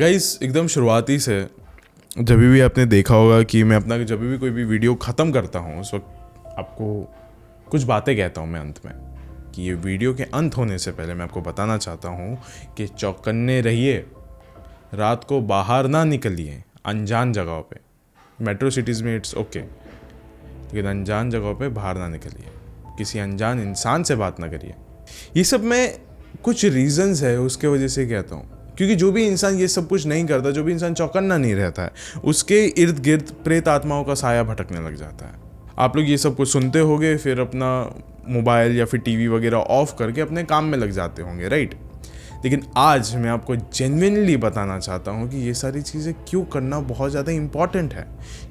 Guys एकदम शुरुआती से जब भी आपने देखा होगा कि मैं अपना जब भी कोई भी वीडियो ख़त्म करता हूँ उस वक्त आपको कुछ बातें कहता हूँ मैं अंत में कि ये वीडियो के अंत होने से पहले मैं आपको बताना चाहता हूँ कि चौकन्ने रहिए, रात को बाहर ना निकलिए अनजान जगहों पे। मेट्रो सिटीज़ में इट्स ओके, लेकिन अनजान जगहों पे बाहर ना निकलिए, किसी अनजान इंसान से बात ना करिए। ये सब मैं कुछ रीजंस है उसके वजह से कहता हूँ, क्योंकि जो भी इंसान ये सब कुछ नहीं करता, जो भी इंसान चौकन्ना नहीं रहता है, उसके इर्द गिर्द प्रेत आत्माओं का साया भटकने लग जाता है। आप लोग ये सब कुछ सुनते होंगे, फिर अपना मोबाइल या फिर टीवी वगैरह ऑफ करके अपने काम में लग जाते होंगे, राइट। लेकिन आज मैं आपको जेन्युइनली बताना चाहता हूँ कि ये सारी चीज़ें क्यों करना बहुत ज़्यादा इम्पॉर्टेंट है,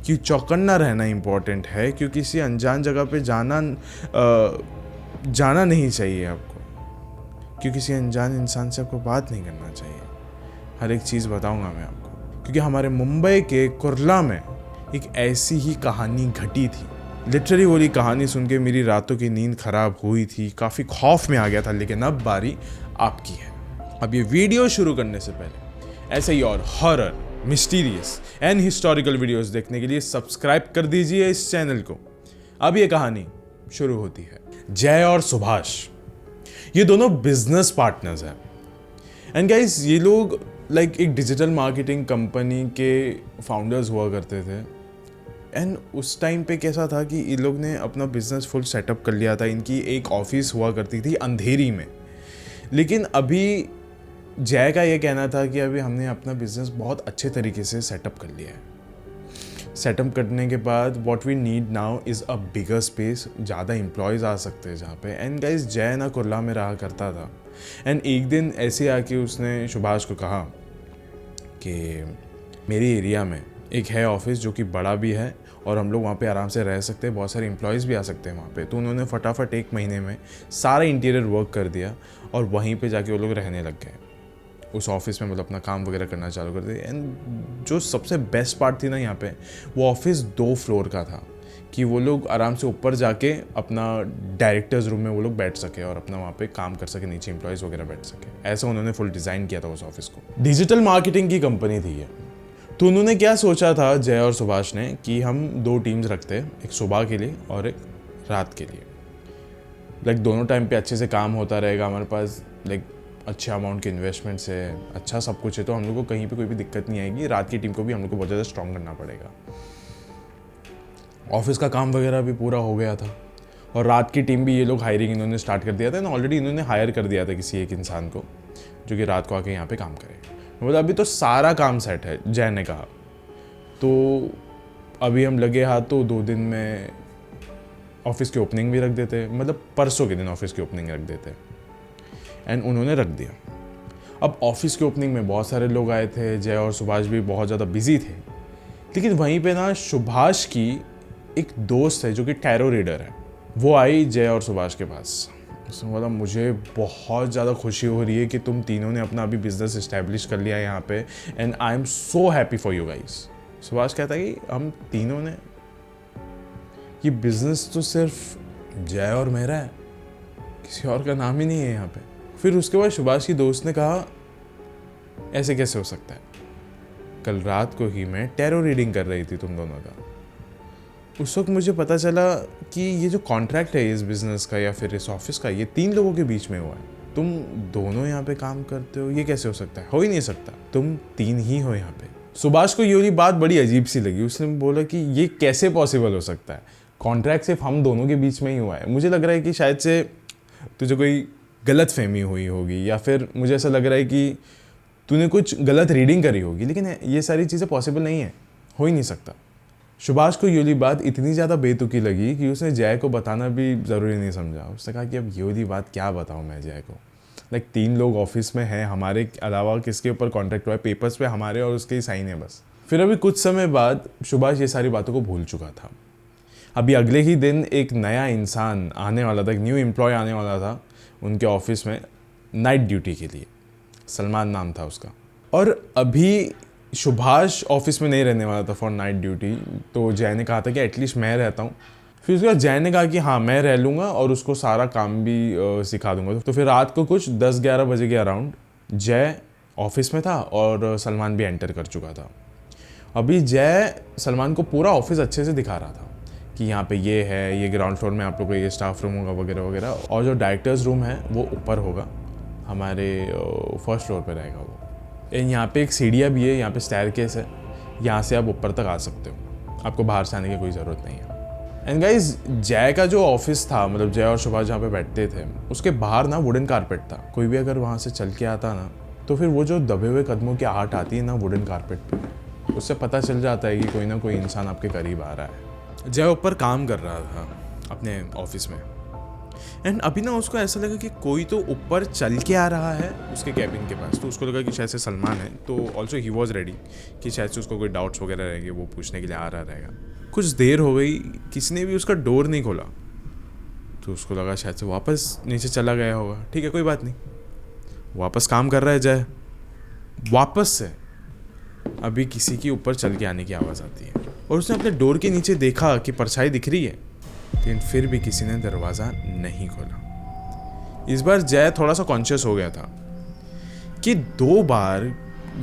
क्यों चौकन्ना रहना इम्पॉर्टेंट है, क्यों किसी अनजान जगह पे जाना नहीं चाहिए आपको, क्यों किसी अनजान इंसान से आपको बात नहीं करना चाहिए। हर एक चीज़ बताऊंगा मैं आपको, क्योंकि हमारे मुंबई के कुर्ला में एक ऐसी ही कहानी घटी थी। लिटरली वो कहानी सुन के मेरी रातों की नींद खराब हुई थी, काफ़ी खौफ में आ गया था, लेकिन अब बारी आपकी है। अब ये वीडियो शुरू करने से पहले ऐसे ही और horror, mysterious and historical videos देखने के लिए सब्सक्राइब कर दीजिए इस चैनल को। अब ये कहानी शुरू होती है। जय और सुभाष, ये दोनों बिजनेस पार्टनर्स हैं। एंड गाइस, ये लोग एक डिजिटल मार्केटिंग कंपनी के फाउंडर्स हुआ करते थे। एंड उस टाइम पे कैसा था कि इन लोग ने अपना बिजनेस फुल सेटअप कर लिया था। इनकी एक ऑफिस हुआ करती थी अंधेरी में। लेकिन अभी जय का ये कहना था कि अभी हमने अपना बिजनेस बहुत अच्छे तरीके से सेटअप कर लिया है। सेटअप करने के बाद what we need now is a bigger space, ज़्यादा एम्प्लॉयज़ आ सकते हैं जहाँ पे। एंड गाइस, जय ना कुर्ला में रहा करता था। एंड एक दिन ऐसे आके उसने सुभाष को कहा कि मेरी एरिया में एक है ऑफिस जो कि बड़ा भी है और हम लोग वहाँ पे आराम से रह सकते हैं, बहुत सारे एम्प्लॉयज़ भी आ सकते हैं वहाँ पे। तो उन्होंने फटाफट 1 महीने में सारा इंटीरियर वर्क कर दिया और वहीं पे जाके वो लोग रहने लग गए। उस ऑफिस में मतलब अपना काम वगैरह करना चालू कर दिया। एंड जो सबसे बेस्ट पार्ट थी ना यहाँ पे, वो ऑफिस 2 फ्लोर का था कि वो लोग आराम से ऊपर जाके अपना डायरेक्टर्स रूम में वो लोग बैठ सके और अपना वहाँ पे काम कर सके, नीचे एम्प्लॉयज़ वगैरह बैठ सके। ऐसा उन्होंने फुल डिज़ाइन किया था उस ऑफिस को। डिजिटल मार्केटिंग की कंपनी थी ये। तो उन्होंने क्या सोचा था जय और सुभाष ने कि हम 2 टीम्स रखते हैं, एक सुबह के लिए और एक रात के लिए। दोनों टाइम पे अच्छे से काम होता रहेगा, हमारे पास अच्छे अमाउंट के इन्वेस्टमेंट्स है, अच्छा सब कुछ है, तो हम लोग को कहीं पे कोई भी दिक्कत नहीं आएगी। रात की टीम को भी हम लोग को बहुत ज़्यादा स्ट्रॉन्ग करना पड़ेगा। ऑफिस का काम वगैरह भी पूरा हो गया था और रात की टीम भी ये लोग हायरिंग इन्होंने स्टार्ट कर दिया था। ऑलरेडी इन्होंने हायर कर दिया था किसी एक इंसान को जो कि रात को आके यहाँ पे काम करे। मतलब अभी तो सारा काम सेट है, जय ने कहा। तो अभी हम लगे हाथ तो 2 दिन में ऑफिस की ओपनिंग भी रख देते, मतलब परसों के दिन ऑफिस की ओपनिंग रख देते। एंड उन्होंने रख दिया। अब ऑफिस की ओपनिंग में बहुत सारे लोग आए थे, जय और सुभाष भी बहुत ज़्यादा बिजी थे। लेकिन वहीं पे ना सुभाष की एक दोस्त है जो कि टैरो रीडर है, वो आई जय और सुभाष के पास। उसने बोला मुझे बहुत ज़्यादा खुशी हो रही है कि तुम तीनों ने अपना अभी बिजनेस इस्टेब्लिश कर लिया है यहाँ पे, and I am so happy for you guys. Subhash कहता है कि हम तीनों ने, ये बिजनेस तो सिर्फ जय और मेरा है, किसी और का नाम ही नहीं है यहाँ पे। फिर उसके बाद सुभाष की दोस्त ने कहा ऐसे कैसे हो सकता है, कल रात को ही मैं टैरो रीडिंग कर रही थी तुम दोनों का। उस वक्त मुझे पता चला कि ये जो कॉन्ट्रैक्ट है इस बिज़नेस का या फिर इस ऑफिस का, ये 3 लोगों के बीच में हुआ है। तुम दोनों यहाँ पे काम करते हो, ये कैसे हो सकता है? हो ही नहीं सकता, तुम 3 ही हो यहाँ पे। सुभाष को ये बात बड़ी अजीब सी लगी। उसने बोला कि ये कैसे पॉसिबल हो सकता है, कॉन्ट्रैक्ट सिर्फ हम दोनों के बीच में ही हुआ है। मुझे लग रहा है कि शायद से तुझे कोई गलत फहमी हुई होगी, या फिर मुझे ऐसा लग रहा है कि तूने कुछ गलत रीडिंग करी होगी, लेकिन ये सारी चीज़ें पॉसिबल नहीं है, हो ही नहीं सकता। सुभाष को ये बात इतनी ज़्यादा बेतुकी लगी कि उसने जय को बताना भी ज़रूरी नहीं समझा। उसने कहा कि अब ये बात क्या बताऊँ मैं जय को। 3 लोग ऑफिस में हैं, हमारे अलावा किसके ऊपर कॉन्ट्रैक्ट हुआ है, पेपर्स पे हमारे और उसके ही साइन है बस। फिर अभी कुछ समय बाद सुभाष ये सारी बातों को भूल चुका था। अभी अगले ही दिन एक नया इंसान आने वाला था, एक न्यू एम्प्लॉय आने वाला था उनके ऑफिस में नाइट ड्यूटी के लिए। सलमान नाम था उसका। और अभी सुभाष ऑफिस में नहीं रहने वाला था फॉर नाइट ड्यूटी, तो जय ने कहा था कि एटलीस्ट मैं रहता हूँ। फिर उसके बाद जय ने कहा कि हाँ मैं रह लूँगा और उसको सारा काम भी सिखा दूंगा। तो फिर रात को कुछ 10-11 बजे के अराउंड जय ऑफिस में था और सलमान भी एंटर कर चुका था। अभी जय सलमान को पूरा ऑफिस अच्छे से दिखा रहा था कि यहाँ पे ये है, ये ग्राउंड फ्लोर में आप लोग को ये स्टाफ रूम होगा वगैरह वगैरह, और जो डायरेक्टर्स रूम है वो ऊपर होगा, हमारे फर्स्ट फ्लोर पे रहेगा वो। एंड यहाँ पे एक सीढ़ियाँ भी है, यहाँ पे स्टेयरकेस है, यहाँ से आप ऊपर तक आ सकते हो, आपको बाहर से आने की कोई ज़रूरत नहीं है। एंड गाइज जय का जो ऑफिस था, मतलब जय और सुभाष जहाँ पे बैठते थे, उसके बाहर ना वुडन कारपेट था। कोई भी अगर वहाँ से चल के आता ना, तो फिर वो जो दबे हुए कदमों की आहट आती है ना वुडन कारपेट पे, उससे पता चल जाता है कि कोई ना कोई इंसान आपके करीब आ रहा है। जय ऊपर काम कर रहा था अपने ऑफिस में, एंड अभी ना उसको ऐसा लगा कि कोई तो ऊपर चल के आ रहा है उसके कैबिन के पास। तो उसको लगा कि शायद से सलमान है, तो ऑल्सो ही वॉज रेडी कि शायद से उसको कोई डाउट्स वगैरह रहेंगे, वो पूछने के लिए आ रहा रहेगा। कुछ देर हो गई, किसी ने भी उसका डोर नहीं खोला, तो उसको लगा शायद से वापस नीचे चला गया होगा। ठीक है, कोई बात नहीं, वापस काम कर रहा है जय। वापस से अभी किसी की ऊपर चल के आने की आवाज़ आती है, और उसने अपने डोर के नीचे देखा कि परछाई दिख रही है, लेकिन फिर भी किसी ने दरवाज़ा नहीं खोला। इस बार जय थोड़ा सा कॉन्शियस हो गया था कि 2 बार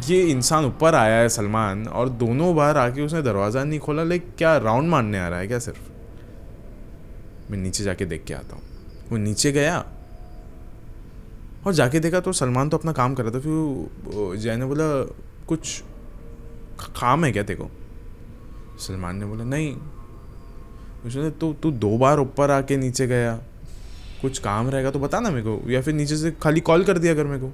ये इंसान ऊपर आया है सलमान, और दोनों बार आके उसने दरवाज़ा नहीं खोला। लाइक क्या राउंड मारने आ रहा है क्या सिर्फ? मैं नीचे जाके देख के आता हूँ। वो नीचे गया और जाके देखा तो सलमान तो अपना काम कर रहा था। फिर जय ने बोला कुछ काम है क्या तेरे को? सलमान ने बोला नहीं। उसने तू 2 बार ऊपर आके नीचे गया, कुछ काम रहेगा तो बता ना मेरे को, या फिर नीचे से खाली कॉल कर दिया कर मेरे को।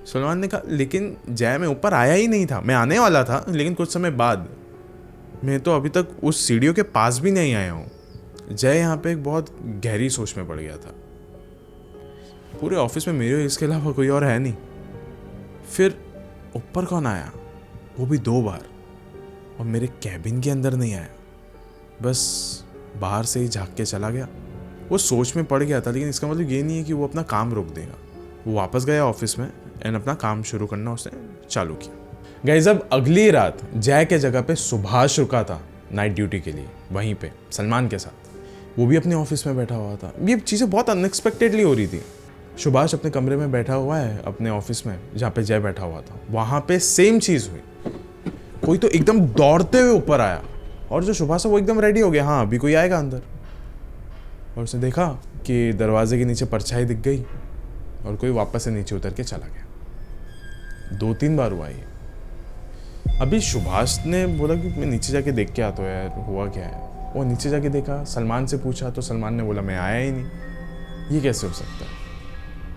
सलमान ने कहा लेकिन जय मैं ऊपर आया ही नहीं था, मैं आने वाला था लेकिन कुछ समय बाद, मैं तो अभी तक उस सीढ़ियों के पास भी नहीं आया हूँ। जय यहाँ पे एक बहुत गहरी सोच में पड़ गया था। पूरे ऑफिस में मेरे इसके अलावा कोई और है नहीं, फिर ऊपर कौन आया, वो भी 2 बार, और मेरे कैबिन के अंदर नहीं आया, बस बाहर से ही झाँक के चला गया। वो सोच में पड़ गया था, लेकिन इसका मतलब ये नहीं है कि वो अपना काम रोक देगा। वो वापस गया ऑफिस में एंड अपना काम शुरू करना उसने चालू किया। गाइस अब अगली रात जय के जगह पे सुभाष रुका था नाइट ड्यूटी के लिए, वहीं पे सलमान के साथ। वो भी अपने ऑफिस में बैठा हुआ था। ये चीज़ें बहुत अनएक्सपेक्टेडली हो रही थी। सुभाष अपने कमरे में बैठा हुआ है अपने ऑफिस में जहाँ पे जय बैठा हुआ था, वहाँ पे सेम चीज़ हुई। कोई तो एकदम दौड़ते हुए ऊपर आया, और जो सुभाष है वो एकदम रेडी हो गया, हाँ अभी कोई आएगा अंदर। और उसने देखा कि दरवाजे के नीचे परछाई दिख गई और कोई वापस से नीचे उतर के चला गया। 2-3 बार हुआ ये। अभी सुभाष ने बोला कि मैं नीचे जाके देख के आता हूँ यार, हुआ क्या है। वो नीचे जाके देखा, सलमान से पूछा तो सलमान ने बोला मैं आया ही नहीं, ये कैसे हो सकता है।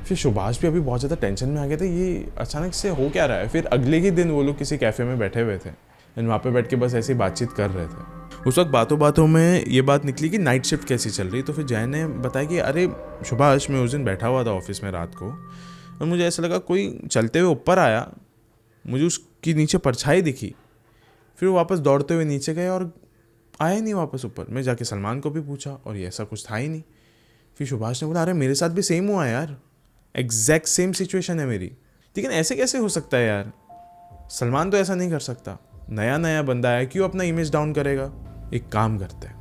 फिर सुभाष भी अभी बहुत ज़्यादा टेंशन में आ गया था, ये अचानक से हो क्या रहा है। फिर अगले ही दिन वो लोग किसी कैफ़े में बैठे हुए थे, वहाँ पे बैठ के बस ऐसे ही बातचीत कर रहे थे। उस वक्त बातों बातों में ये बात निकली कि नाइट शिफ्ट कैसी चल रही। तो फिर जय ने बताया कि अरे सुभाष, मैं उस दिन बैठा हुआ था ऑफिस में रात को, और मुझे ऐसा लगा कोई चलते हुए ऊपर आया, मुझे उसकी नीचे परछाई दिखी, फिर वो वापस दौड़ते हुए नीचे गए और आया नहीं वापस ऊपर। मैं जाके सलमान को भी पूछा और ये ऐसा कुछ था ही नहीं। फिर सुभाष ने बोला अरे मेरे साथ भी सेम हुआ यार, एग्जैक्ट सेम सिचुएशन है मेरी, लेकिन ऐसे कैसे हो सकता है यार, सलमान तो ऐसा नहीं कर सकता, नया बंदा है, क्यों अपना इमेज डाउन करेगा। एक काम करते हैं,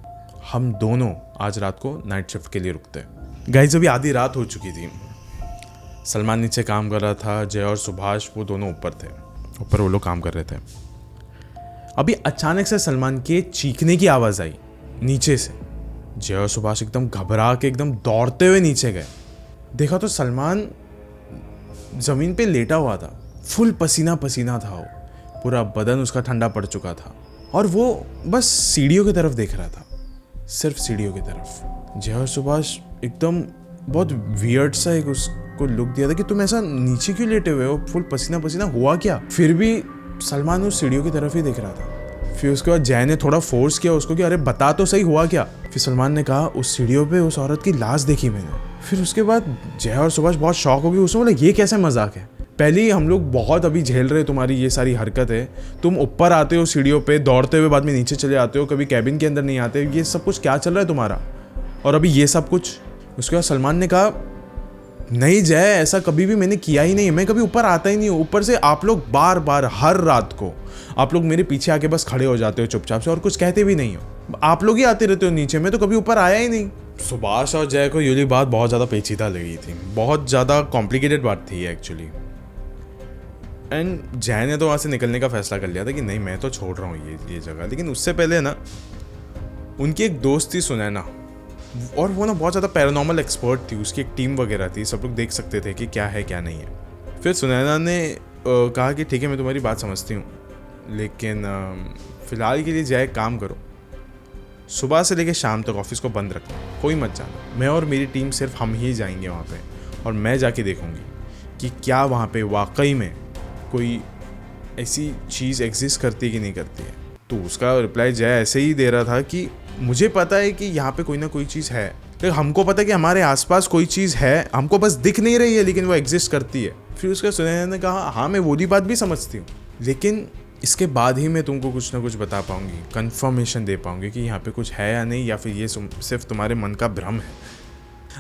हम दोनों आज रात को नाइट शिफ्ट के लिए रुकते हैं। गाइस अभी आधी रात हो चुकी थी, सलमान नीचे काम कर रहा था, जय और सुभाष वो दोनों ऊपर थे, ऊपर वो लोग काम कर रहे थे। अभी अचानक से सलमान के चीखने की आवाज़ आई नीचे से। जय और सुभाष एकदम घबरा के एकदम दौड़ते हुए नीचे गए। देखा तो सलमान ज़मीन पे लेटा हुआ था, फुल पसीना पसीना था, वो पूरा बदन उसका ठंडा पड़ चुका था, और वो बस सीढ़ियों की तरफ देख रहा था, सिर्फ सीढ़ियों की तरफ। जय और सुभाष एकदम बहुत वियर्ड सा एक उसको लुक दिया था कि तुम ऐसा नीचे क्यों लेटे हुए हो, फुल पसीना पसीना, हुआ क्या। फिर भी सलमान उस सीढ़ियों की तरफ ही देख रहा था। फिर उसके बाद जय ने थोड़ा फोर्स किया उसको कि अरे बता तो सही हुआ क्या। फिर सलमान ने कहा उस सीढ़ियों पे उस औरत की लाश देखी मैंने। फिर उसके बाद जय और सुभाष बहुत शॉक हो गए। उसने बोला ये कैसे मजाक है, पहले ही हम लोग बहुत अभी झेल रहे तुम्हारी ये सारी हरकत है, तुम ऊपर आते हो सीढ़ियों पे दौड़ते हुए, बाद में नीचे चले आते हो, कभी कैबिन के अंदर नहीं आते, ये सब कुछ क्या चल रहा है तुम्हारा, और अभी ये सब कुछ। उसके बाद सलमान ने कहा नहीं जय, ऐसा कभी भी मैंने किया ही नहीं, मैं कभी ऊपर आता ही नहीं हूँ। ऊपर से आप लोग बार बार हर रात को आप लोग मेरे पीछे आके बस खड़े हो जाते हो चुपचाप से और कुछ कहते भी नहीं हो, आप लोग ही आते रहते हो नीचे, मैं तो कभी ऊपर आया ही नहीं। सुभाष और जय को ये बात बहुत ज़्यादा पेचीदा लगी थी, बहुत ज़्यादा कॉम्प्लिकेटेड बात थी एक्चुअली। एंड जय ने तो वहाँ से निकलने का फैसला कर लिया था कि नहीं मैं तो छोड़ रहा हूँ ये जगह। लेकिन उससे पहले ना उनकी एक दोस्त थी सुनैना, और वो ना बहुत ज़्यादा पैरानॉर्मल एक्सपर्ट थी, उसकी एक टीम वगैरह थी, सब लोग देख सकते थे कि क्या है क्या नहीं है। फिर सुनैना ने कहा कि ठीक है मैं तुम्हारी बात समझती हूँ, लेकिन फ़िलहाल के लिए जय एक काम करो, सुबह से लेकर शाम तक ऑफिस को बंद रखना, कोई मत जाना। मैं और मेरी टीम सिर्फ हम ही जाएंगे वहाँ पे, और मैं जाके देखूँगी कि क्या वहाँ पे वाकई में कोई ऐसी चीज़ एग्जिस्ट करती है कि नहीं करती है। तो उसका रिप्लाई जय ऐसे ही दे रहा था कि मुझे पता है कि यहाँ पे कोई ना कोई चीज़ है, तो हमको पता है कि हमारे आसपास कोई चीज़ है, हमको बस दिख नहीं रही है लेकिन वो एग्जिस्ट करती है। फिर उसका सुनैना ने कहा हाँ मैं वो बात भी समझती हूँ, लेकिन इसके बाद ही मैं तुमको कुछ ना कुछ बता पाऊंगी, कंफर्मेशन दे पाऊंगी कि यहाँ पे कुछ है या नहीं, या फिर ये सिर्फ तुम्हारे मन का भ्रम है।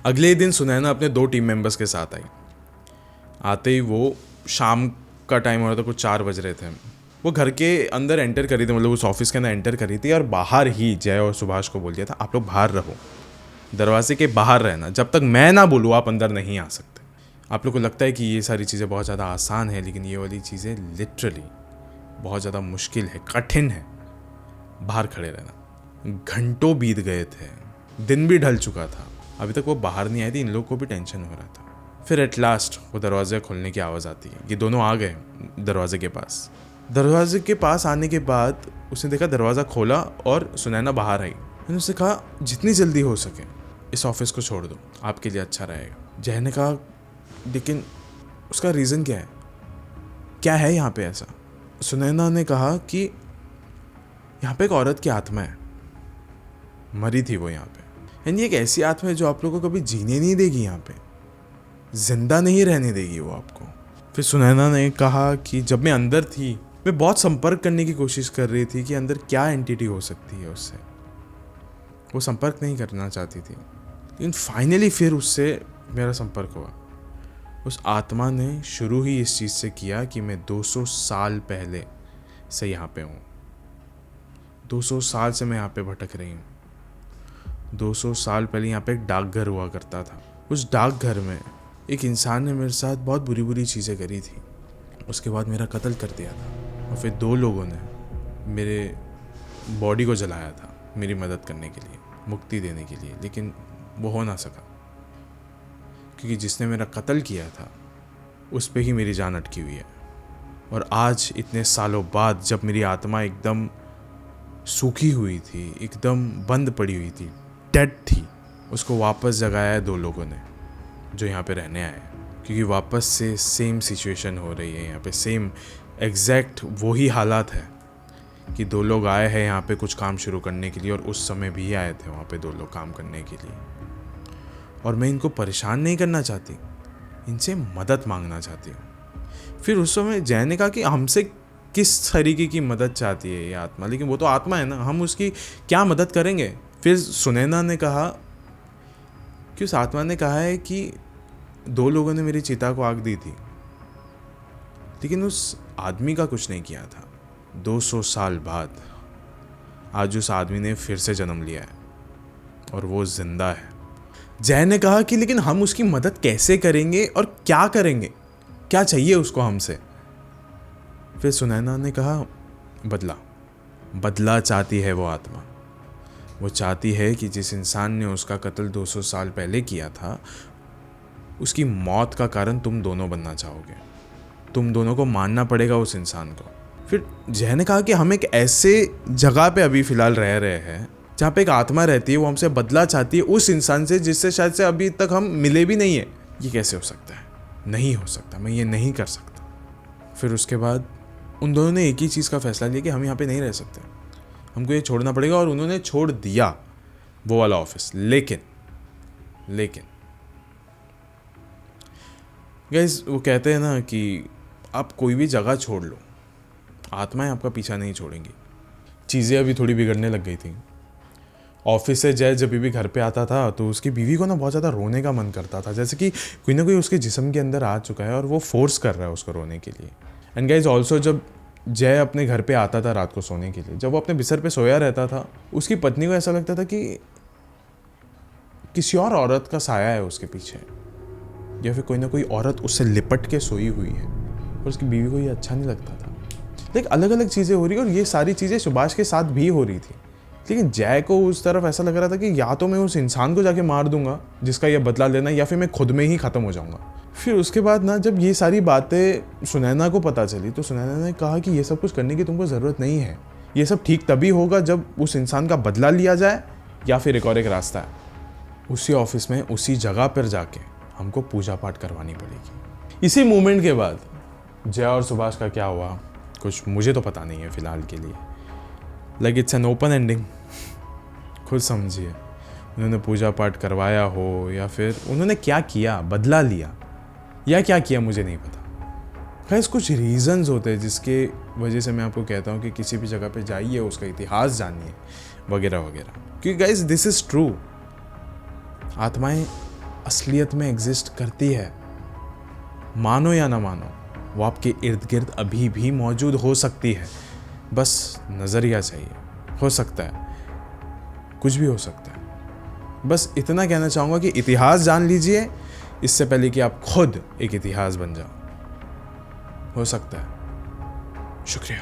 अगले दिन सुनैना अपने 2 टीम मेंबर्स के साथ आई। आते ही वो शाम का टाइम हो रहा था, कुछ 4 बज रहे थे। वो घर के अंदर एंटर करी थी, मतलब उस ऑफिस के अंदर एंटर करी थी, और बाहर ही जय और सुभाष को बोल दिया था आप लोग बाहर रहो, दरवाजे के बाहर रहना, जब तक मैं ना बोलूँ आप अंदर नहीं आ सकते। आप लोग को लगता है कि ये सारी चीज़ें बहुत ज़्यादा आसान है, लेकिन ये वाली चीज़ें लिटरली बहुत ज़्यादा मुश्किल है, कठिन है। बाहर खड़े रहना। घंटों बीत गए थे, दिन भी ढल चुका था, अभी तक वो बाहर नहीं आई थी। इन लोगों को भी टेंशन हो रहा था। फिर एट लास्ट वो दरवाज़ा खोलने की आवाज़ आती है। ये दोनों आ गए दरवाजे के पास। दरवाजे के पास आने के बाद उसने देखा, दरवाज़ा खोला और सुनैना बाहर आई। मैंने उससे कहा जितनी जल्दी हो सके इस ऑफिस को छोड़ दो, आपके लिए अच्छा रहेगा। जय ने कहा लेकिन उसका रीज़न क्या है यहाँ पे ऐसा? सुनैना ने कहा कि यहाँ पे एक औरत की आत्मा है, मरी थी वो यहाँ पे, यानी एक ऐसी आत्मा है जो आप लोगों को कभी जीने नहीं देगी, यहाँ पे जिंदा नहीं रहने देगी वो आपको। फिर सुनैना ने कहा कि जब मैं अंदर थी मैं बहुत संपर्क करने की कोशिश कर रही थी कि अंदर क्या एंटिटी हो सकती है उससे, वो संपर्क नहीं करना चाहती थी, लेकिन फाइनली फिर उससे मेरा संपर्क हुआ। उस आत्मा ने शुरू ही इस चीज़ से किया कि मैं 200 साल पहले से यहाँ पे हूँ। 200 साल से मैं यहाँ पे भटक रही हूँ। 200 साल पहले यहाँ पे एक डाकघर हुआ करता था। उस डाकघर में एक इंसान ने मेरे साथ बहुत बुरी बुरी चीज़ें करी थी, उसके बाद मेरा कत्ल कर दिया था, और फिर 2 लोगों ने मेरे बॉडी को जलाया था मेरी मदद करने के लिए, मुक्ति देने के लिए, लेकिन वो हो ना सका क्योंकि जिसने मेरा कत्ल किया था उस पे ही मेरी जान अटकी हुई है। और आज इतने सालों बाद जब मेरी आत्मा एकदम सूखी हुई थी, एकदम बंद पड़ी हुई थी, डेड थी, उसको वापस जगाया है 2 लोगों ने जो यहाँ पे रहने आए, क्योंकि वापस से सेम सिचुएशन हो रही है यहाँ पे, सेम एग्जैक्ट वही हालात है कि 2 लोग आए हैं यहाँ पे कुछ काम शुरू करने के लिए, और उस समय भी आए थे वहाँ पे 2 लोग काम करने के लिए। और मैं इनको परेशान नहीं करना चाहती, इनसे मदद मांगना चाहती हूँ। फिर उस समय जय ने कहा कि हमसे किस तरीके की मदद चाहती है ये आत्मा, लेकिन वो तो आत्मा है ना, हम उसकी क्या मदद करेंगे। फिर सुनैना ने कहा कि उस आत्मा ने कहा है कि 2 लोगों ने मेरी चिता को आग दी थी, लेकिन उस आदमी का कुछ नहीं किया था। 200 साल बाद आज उस आदमी ने फिर से जन्म लिया है और वो जिंदा है। जय ने कहा कि लेकिन हम उसकी मदद कैसे करेंगे और क्या करेंगे, क्या चाहिए उसको हमसे। फिर सुनैना ने कहा बदला चाहती है वो आत्मा। वो चाहती है कि जिस इंसान ने उसका कत्ल 200 साल पहले किया था, उसकी मौत का कारण तुम दोनों बनना चाहोगे, तुम दोनों को मारना पड़ेगा उस इंसान को। फिर जय ने कहा कि हम एक ऐसे जगह पे अभी फ़िलहाल रह रहे हैं जहाँ पे एक आत्मा रहती है, वो हमसे बदला चाहती है उस इंसान से जिससे शायद से अभी तक हम मिले भी नहीं है। ये कैसे हो सकता है? नहीं हो सकता, मैं ये नहीं कर सकता। फिर उसके बाद उन दोनों ने एक ही चीज़ का फैसला लिया कि हम यहाँ पे नहीं रह सकते, हमको ये छोड़ना पड़ेगा, और उन्होंने छोड़ दिया वो वाला ऑफिस। लेकिन गाइस, वो कहते हैं ना कि आप कोई भी जगह छोड़ लो, आत्माएं आपका पीछा नहीं छोड़ेंगी। चीज़ें अभी थोड़ी बिगड़ने लग गई थी। ऑफिस से जय जब भी घर पे आता था तो उसकी बीवी को ना बहुत ज़्यादा रोने का मन करता था, जैसे कि कोई ना कोई उसके जिस्म के अंदर आ चुका है और वो फोर्स कर रहा है उसको रोने के लिए। एंड गाइस ऑल्सो, जब जय अपने घर पे आता था रात को सोने के लिए, जब वो अपने बिस्तर पे सोया रहता था, उसकी पत्नी को ऐसा लगता था कि किसी और औरत का साया है उसके पीछे, या फिर कोई ना कोई औरत उससे लिपट के सोई हुई है पर उसकी बीवी को ये अच्छा नहीं लगता था। लेकिन अलग अलग चीज़ें हो रही और ये सारी चीज़ें सुभाष के साथ भी हो रही थी। लेकिन जय को उस तरफ ऐसा लग रहा था कि या तो मैं उस इंसान को जाके मार दूंगा जिसका ये बदला लेना, या फिर मैं खुद में ही ख़त्म हो जाऊंगा। फिर उसके बाद ना जब ये सारी बातें सुनैना को पता चली तो सुनैना ने कहा कि ये सब कुछ करने की तुमको ज़रूरत नहीं है, ये सब ठीक तभी होगा जब उस इंसान का बदला लिया जाए या फिर एक और एक रास्ता है, उसी ऑफिस में उसी जगह पर जाके हमको पूजा पाठ करवानी पड़ेगी। इसी मूवमेंट के बाद जय और सुभाष का क्या हुआ कुछ मुझे तो पता नहीं है फ़िलहाल के लिए। Like it's an open ending, खुद समझिए। उन्होंने पूजा पाठ करवाया हो या फिर उन्होंने क्या किया, बदला लिया या क्या किया, मुझे नहीं पता। गाइस कुछ रीज़न्स होते हैं जिसके वजह से मैं आपको कहता हूँ कि किसी भी जगह पे जाइए, उसका इतिहास जानिए वगैरह वगैरह, क्योंकि गाइस दिस इज़ ट्रू। आत्माएं असलियत में एग्जिस्ट करती है, मानो या ना मानो, वो आपके इर्द गिर्द अभी भी मौजूद हो सकती है, बस नज़रिया चाहिए। हो सकता है, कुछ भी हो सकता है। बस इतना कहना चाहूँगा कि इतिहास जान लीजिए इससे पहले कि आप खुद एक इतिहास बन जाओ। हो सकता है। शुक्रिया।